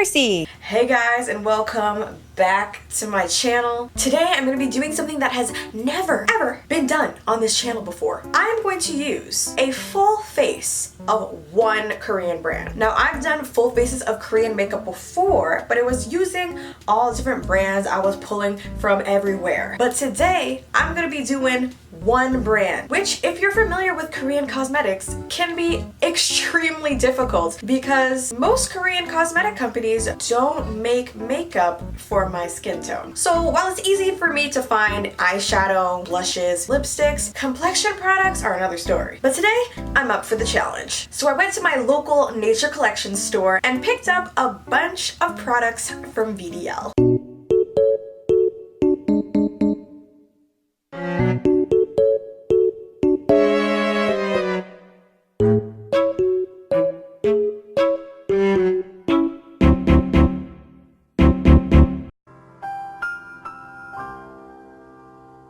Darcei! Hey guys, and welcome back to my channel. Today I'm going to be doing something that has never ever been done on this channel before. I'm going to use a full face of one Korean brand. Now I've done full faces of Korean makeup before, but it was using all different brands I was pulling from everywhere. But today I'm going to be doing one brand, which if you're familiar with Korean cosmetics can be extremely difficult because most Korean cosmetic companies don't make makeup for my skin tone. So while it's easy for me to find eyeshadow, blushes, lipsticks, complexion products are another story. But today I'm up for the challenge. So I went to my local Nature Collection store and picked up a bunch of products from VDL.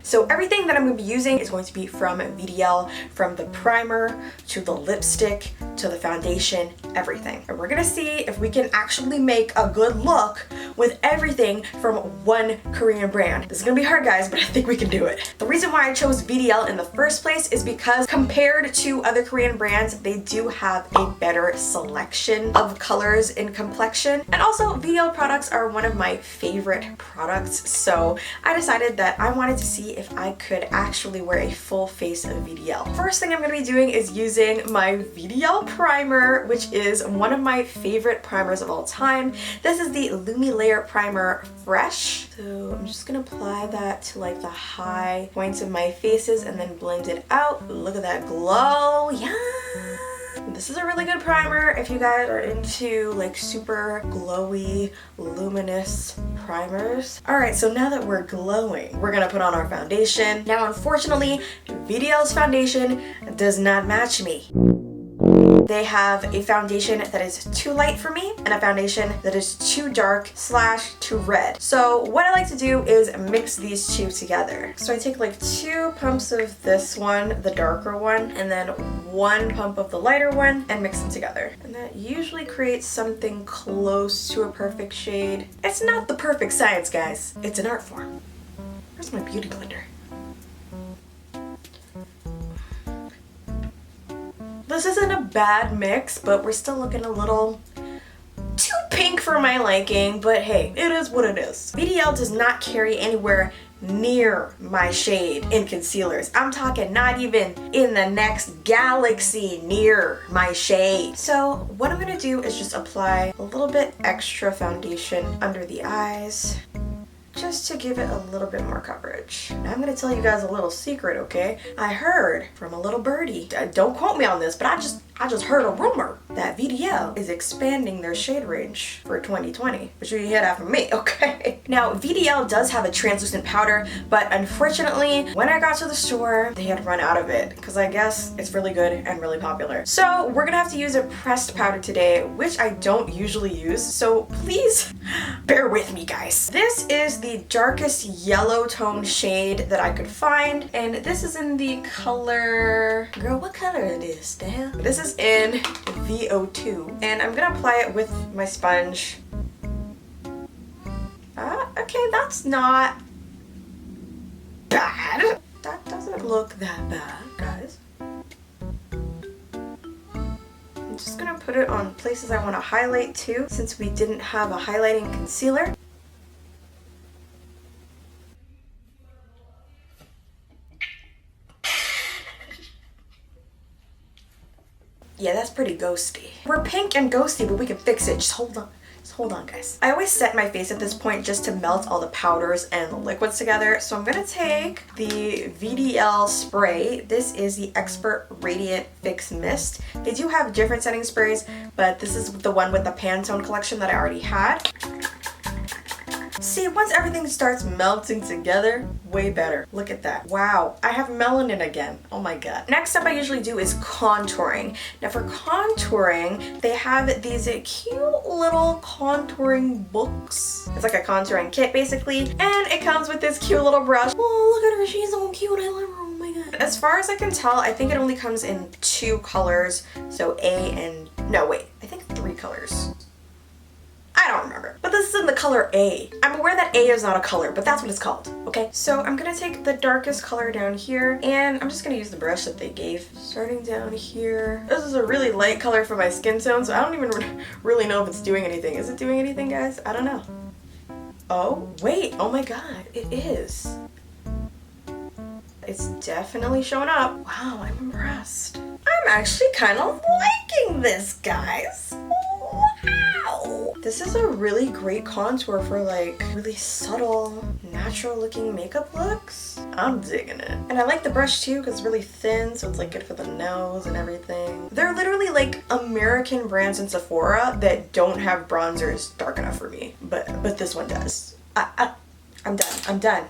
So everything that I'm going to be using is going to be from VDL, from the primer to the lipstick to the foundation, everything. And we're going to see if we can actually make a good look with everything from one Korean brand. This is going to be hard, guys, but I think we can do it. The reason why I chose VDL in the first place is because compared to other Korean brands, they do have a better selection of colors and complexion. And also VDL products are one of my favorite products. So I decided that I wanted to see if I could actually wear a full face of VDL. First thing I'm going to be doing is using my VDL primer, which is one of my favorite primers of all time. This is the Lumi Layer Primer Fresh. So I'm just going to apply that to like the high points of my faces and then blend it out. Look at that glow. Yeah! This is a really good primer if you guys are into like super glowy, luminous primers. Alright, so now that we're glowing, we're gonna put on our foundation. Now unfortunately, VDL's foundation does not match me. They have a foundation that is too light for me and a foundation that is too dark / too red. So what I like to do is mix these two together. So I take like 2 pumps of this one, the darker one, and then 1 pump of the lighter one and mix them together. And that usually creates something close to a perfect shade. It's not the perfect science, guys. It's an art form. Where's my beauty blender? This isn't a bad mix, but we're still looking a little too pink for my liking, but hey, it is what it is. VDL does not carry anywhere near my shade in concealers. I'm talking not even in the next galaxy near my shade. So what I'm gonna do is just apply a little bit extra foundation under the eyes, just to give it a little bit more coverage. Now I'm gonna tell you guys a little secret, okay? I heard from a little birdie, don't quote me on this, but I just heard a rumor that VDL is expanding their shade range for 2020. But you hear that from me, okay? Now VDL does have a translucent powder, but unfortunately, when I got to the store, they had run out of it because I guess it's really good and really popular. So we're gonna have to use a pressed powder today, which I don't usually use. So please bear with me, guys. This is the darkest yellow tone shade that I could find, and this is in the color, girl, what color it is, the hell? This is in VO2, and I'm gonna apply it with my sponge. Okay, that's not bad. That doesn't look that bad, guys. I'm just gonna put it on places I want to highlight too, since we didn't have a highlighting concealer. Yeah, that's pretty ghosty. We're pink and ghosty, but we can fix it. Just hold on. Just hold on, guys. I always set my face at this point just to melt all the powders and the liquids together. So I'm gonna take the VDL spray. This is the Expert Radiant Fix Mist. They do have different setting sprays, but this is the one with the Pantone collection that I already had. See, once everything starts melting together, way better. Look at that. Wow, I have melanin again. Oh my god. Next up I usually do is contouring. Now for contouring, they have these cute little contouring books. It's like a contouring kit basically, and it comes with this cute little brush. Oh, look at her, she's so cute. I love her. Oh my god. As far as I can tell, I think it only comes in 2 colors. So A and, no wait, I think 3 colors. I don't remember. But this is in the color A. I'm aware that A is not a color, but that's what it's called, okay? So I'm gonna take the darkest color down here, and I'm just gonna use the brush that they gave. Starting down here. This is a really light color for my skin tone, so I don't even really know if it's doing anything. Is it doing anything, guys? I don't know. Oh, wait, oh my god, it is. It's definitely showing up. Wow, I'm impressed. I'm actually kind of liking this, guys. Wow. This is a really great contour for like really subtle, natural looking makeup looks. I'm digging it. And I like the brush too because it's really thin, so it's like good for the nose and everything. They're literally like American brands in Sephora that don't have bronzers dark enough for me, but this one does. I'm done.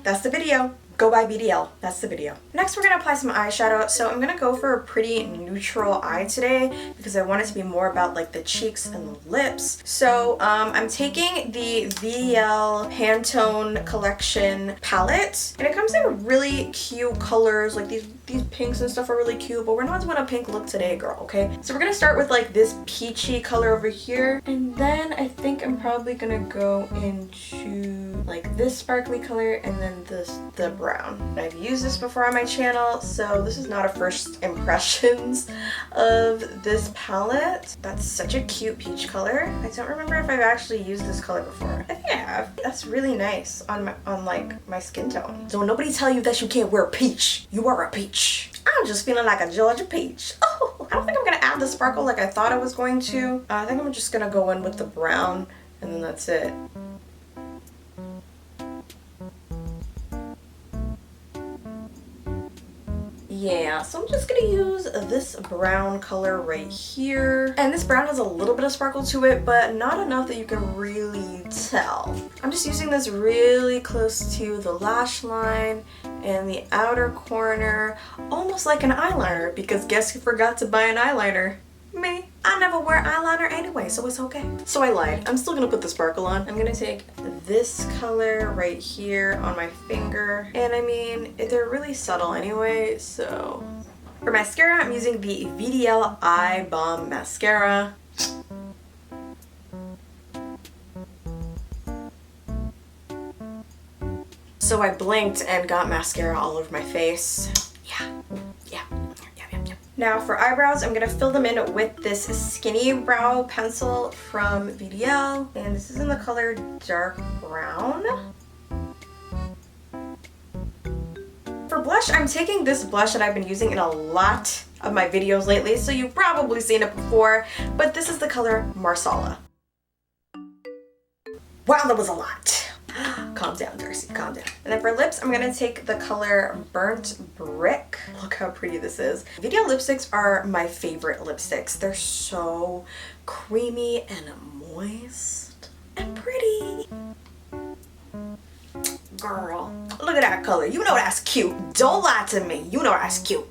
That's the video. Go buy BDL. That's the video. Next, we're gonna apply some eyeshadow. So I'm gonna go for a pretty neutral eye today because I want it to be more about like the cheeks and the lips. So I'm taking the VDL Pantone Collection palette, and it comes in really cute colors. Like these pinks and stuff are really cute, but we're not doing a pink look today, girl, okay? So we're gonna start with like this peachy color over here, and then I think I'm probably gonna go into like this sparkly color and then the brown. I've used this before on my channel, so this is not a first impressions of this palette. That's such a cute peach color. I don't remember if I've actually used this color before. I think I have. That's really nice on like my skin tone. So nobody tell you that you can't wear peach. You are a peach. I'm just feeling like a Georgia peach. Oh, I don't think I'm gonna add the sparkle like I thought I was going to. I think I'm just gonna go in with the brown and then that's it. Yeah, so I'm just gonna use this brown color right here. And this brown has a little bit of sparkle to it, but not enough that you can really tell. I'm just using this really close to the lash line and the outer corner, almost like an eyeliner, because guess who forgot to buy an eyeliner? Me. I never wear eyeliner anyway, so it's okay. So I lied. I'm still gonna put the sparkle on. I'm gonna take this color right here on my finger. And I mean, they're really subtle anyway, so. For mascara, I'm using the VDL Eye Balm Mascara. So I blinked and got mascara all over my face. Yeah. Now for eyebrows, I'm gonna fill them in with this skinny brow pencil from VDL, and this is in the color dark brown. For blush, I'm taking this blush that I've been using in a lot of my videos lately, so you've probably seen it before, but this is the color Marsala. Wow, that was a lot. Calm down, Darcei, calm down. And then for lips, I'm gonna take the color Burnt Brick. Look how pretty this is. VDL lipsticks are my favorite lipsticks. They're so creamy and moist and pretty. Girl, look at that color. You know that's cute. Don't lie to me. You know that's cute.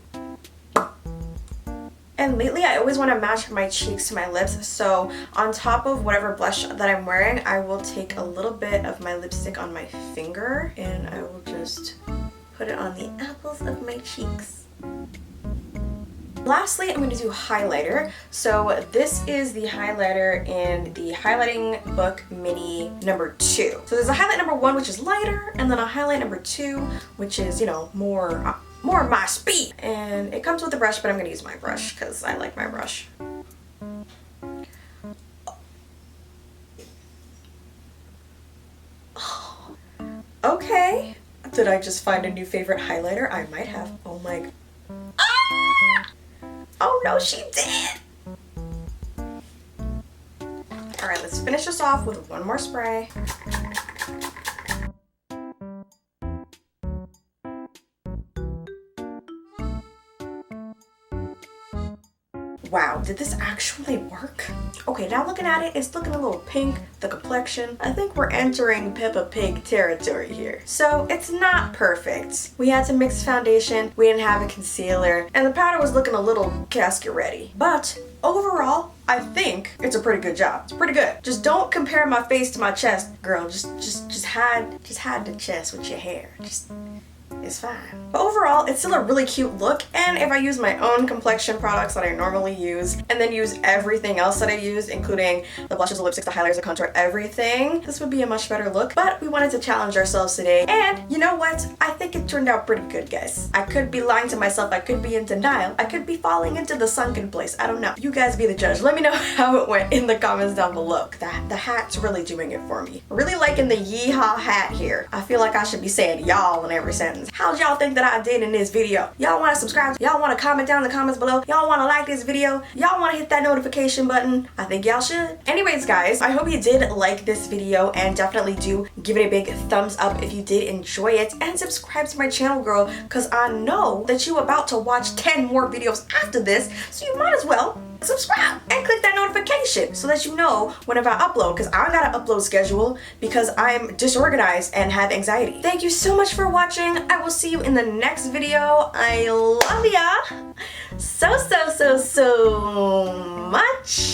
And lately I always want to match my cheeks to my lips, so on top of whatever blush that I'm wearing, I will take a little bit of my lipstick on my finger and I will just put it on the apples of my cheeks. Lastly, I'm going to do highlighter. So this is the highlighter in the Highlighting Book Mini number 2. So there's a highlight number 1, which is lighter, and then a highlight number 2, which is, you know, more my speed. And it comes with a brush, but I'm gonna use my brush because I like my brush. Oh. Okay. Did I just find a new favorite highlighter? I might have. Oh my. Ah! Oh no, she did. All right, let's finish this off with one more spray. Wow, did this actually work? Okay, now looking at it, it's looking a little pink, the complexion. I think we're entering Peppa Pig territory here. So it's not perfect. We had to mix foundation, we didn't have a concealer, and the powder was looking a little casket ready. But overall, I think it's a pretty good job. It's pretty good. Just don't compare my face to my chest, girl. Just hide the chest with your hair. Just is fine. But overall, it's still a really cute look, and if I use my own complexion products that I normally use, and then use everything else that I use, including the blushes, the lipsticks, the highlighters, the contour, everything, this would be a much better look. But we wanted to challenge ourselves today, and you know what? I think it turned out pretty good, guys. I could be lying to myself, I could be in denial, I could be falling into the sunken place, I don't know. You guys be the judge. Let me know how it went in the comments down below. The hat's really doing it for me. Really liking the yeehaw hat here. I feel like I should be saying y'all in every sentence. How'd y'all think that I did in this video? Y'all want to subscribe? Y'all want to comment down in the comments below? Y'all want to like this video? Y'all want to hit that notification button? I think y'all should. Anyways, guys, I hope you did like this video, and definitely do give it a big thumbs up if you did enjoy it, and subscribe to my channel, girl, because I know that you're about to watch 10 more videos after this, so you might as well subscribe and click that notification so that you know whenever I upload, because I got an upload schedule because I'm disorganized and have anxiety. Thank you so much for watching. I will see you in the next video. I love ya so much.